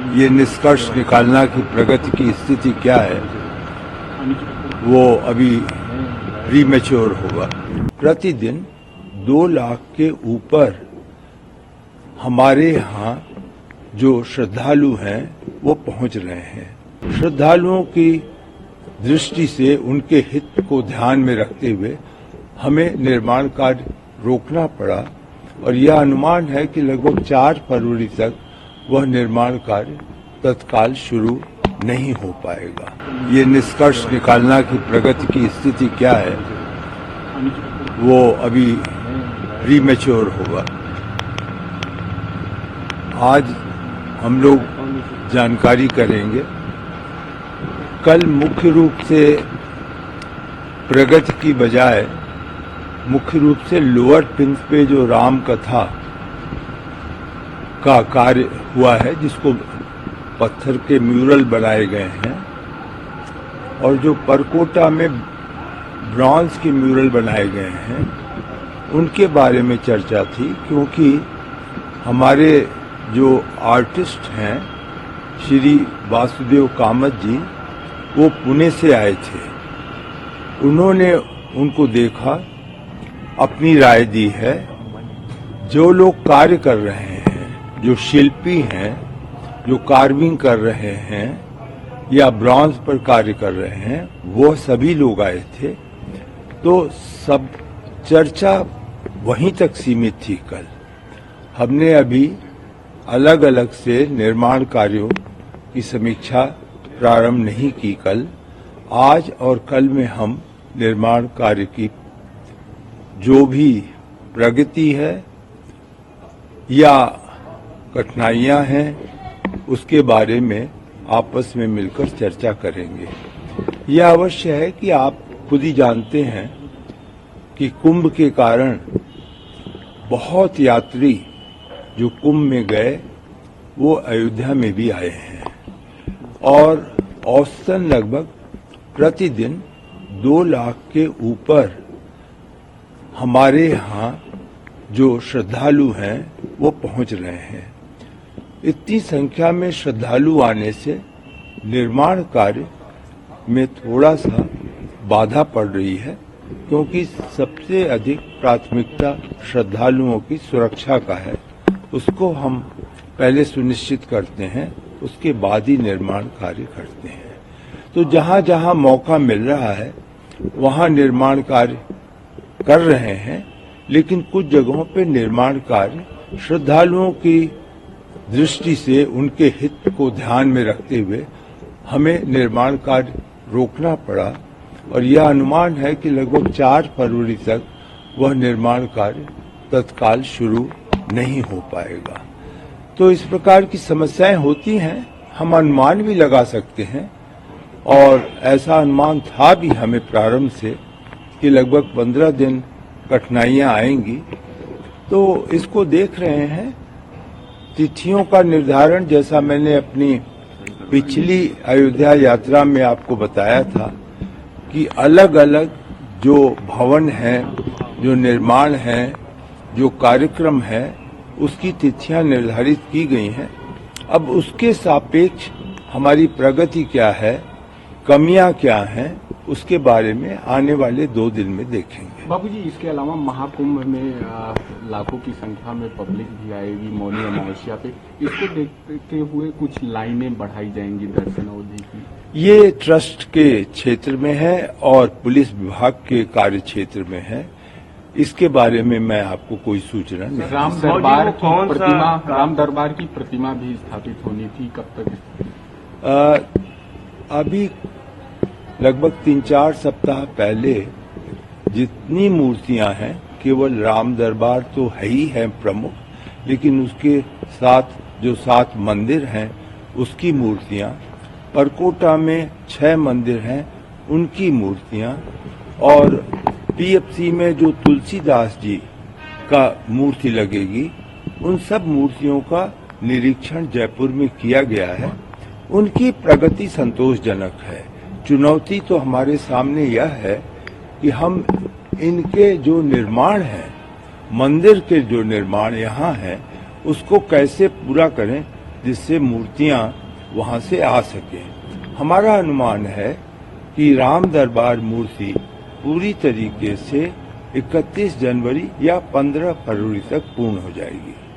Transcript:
ये निष्कर्ष निकालना कि प्रगति की स्थिति क्या है वो अभी प्रीमेच्योर होगा। प्रतिदिन 2 लाख के ऊपर हमारे यहाँ जो श्रद्धालु हैं वो पहुंच रहे हैं। श्रद्धालुओं की दृष्टि से उनके हित को ध्यान में रखते हुए हमें निर्माण कार्य रोकना पड़ा और यह अनुमान है कि लगभग 4 फरवरी तक वह निर्माण कार्य तत्काल शुरू नहीं हो पाएगा। ये निष्कर्ष निकालना कि प्रगति की स्थिति क्या है वो अभी प्रीमेच्योर होगा। आज हम लोग जानकारी करेंगे। कल मुख्य रूप से प्रगति की बजाय मुख्य रूप से लोअर पिंक पे जो राम कथा का कार्य हुआ है, जिसको पत्थर के म्यूरल बनाए गए हैं, और जो परकोटा में ब्रॉन्ज के म्यूरल बनाए गए हैं, उनके बारे में चर्चा थी। क्योंकि हमारे जो आर्टिस्ट हैं श्री वासुदेव कामत जी, वो पुणे से आए थे। उन्होंने उनको देखा, अपनी राय दी है। जो लोग कार्य कर रहे हैं, जो शिल्पी हैं, जो कार्विंग कर रहे हैं या ब्रॉन्ज पर कार्य कर रहे हैं, वो सभी लोग आए थे। तो सब चर्चा वहीं तक सीमित थी। कल हमने अभी अलग अलग से निर्माण कार्यों की समीक्षा प्रारंभ नहीं की। कल, आज और कल में हम निर्माण कार्य की जो भी प्रगति है या कठिनाइयां हैं, उसके बारे में आपस में मिलकर चर्चा करेंगे। यह अवश्य है कि आप खुद ही जानते हैं कि कुंभ के कारण बहुत यात्री जो कुंभ में गए वो अयोध्या में भी आए हैं, और औसतन लगभग प्रतिदिन 2 लाख के ऊपर हमारे यहाँ जो श्रद्धालु हैं वो पहुंच रहे हैं। इतनी संख्या में श्रद्धालु आने से निर्माण कार्य में थोड़ा सा बाधा पड़ रही है, क्योंकि सबसे अधिक प्राथमिकता श्रद्धालुओं की सुरक्षा का है। उसको हम पहले सुनिश्चित करते हैं, उसके बाद ही निर्माण कार्य करते हैं। तो जहां जहां मौका मिल रहा है वहां निर्माण कार्य कर रहे हैं, लेकिन कुछ जगहों पे निर्माण कार्य श्रद्धालुओं की दृष्टि से उनके हित को ध्यान में रखते हुए हमें निर्माण कार्य रोकना पड़ा और यह अनुमान है कि लगभग 4 फरवरी तक वह निर्माण कार्य तत्काल शुरू नहीं हो पाएगा। तो इस प्रकार की समस्याएं होती हैं, हम अनुमान भी लगा सकते हैं, और ऐसा अनुमान था भी हमें प्रारंभ से कि लगभग 15 दिन कठिनाइयां आएंगी। तो इसको देख रहे हैं। तिथियों का निर्धारण, जैसा मैंने अपनी पिछली अयोध्या यात्रा में आपको बताया था कि अलग अलग जो भवन हैं, जो निर्माण हैं, जो कार्यक्रम है, उसकी तिथियां निर्धारित की गई हैं। अब उसके सापेक्ष हमारी प्रगति क्या है, कमियां क्या हैं, उसके बारे में आने वाले 2 दिन में देखेंगे। बाबूजी, इसके अलावा महाकुंभ में लाखों की संख्या में पब्लिक भी आएगी मौनी अमावस्या पे। इसको देखते हुए कुछ लाइनें बढ़ाई जाएंगी दर्शन अवधि की। ये ट्रस्ट के क्षेत्र में है और पुलिस विभाग के कार्य क्षेत्र में है। इसके बारे में मैं आपको कोई सूचना नहीं। राम दरबार की प्रतिमा भी स्थापित होनी थी, कब तक? अभी लगभग 3-4 सप्ताह पहले जितनी मूर्तियां हैं, केवल राम दरबार तो है ही है प्रमुख, लेकिन उसके साथ जो 7 मंदिर हैं उसकी मूर्तियां, परकोटा में 6 मंदिर हैं उनकी मूर्तियां, और पीएफसी में जो तुलसीदास जी का मूर्ति लगेगी, उन सब मूर्तियों का निरीक्षण जयपुर में किया गया है। उनकी प्रगति संतोषजनक है। चुनौती तो हमारे सामने यह है कि हम इनके जो निर्माण है, मंदिर के जो निर्माण यहाँ है, उसको कैसे पूरा करें। जिससे मूर्तियां वहां से आ सकें। हमारा अनुमान है कि राम दरबार मूर्ति पूरी तरीके से 31 जनवरी या 15 फरवरी तक पूर्ण हो जाएगी।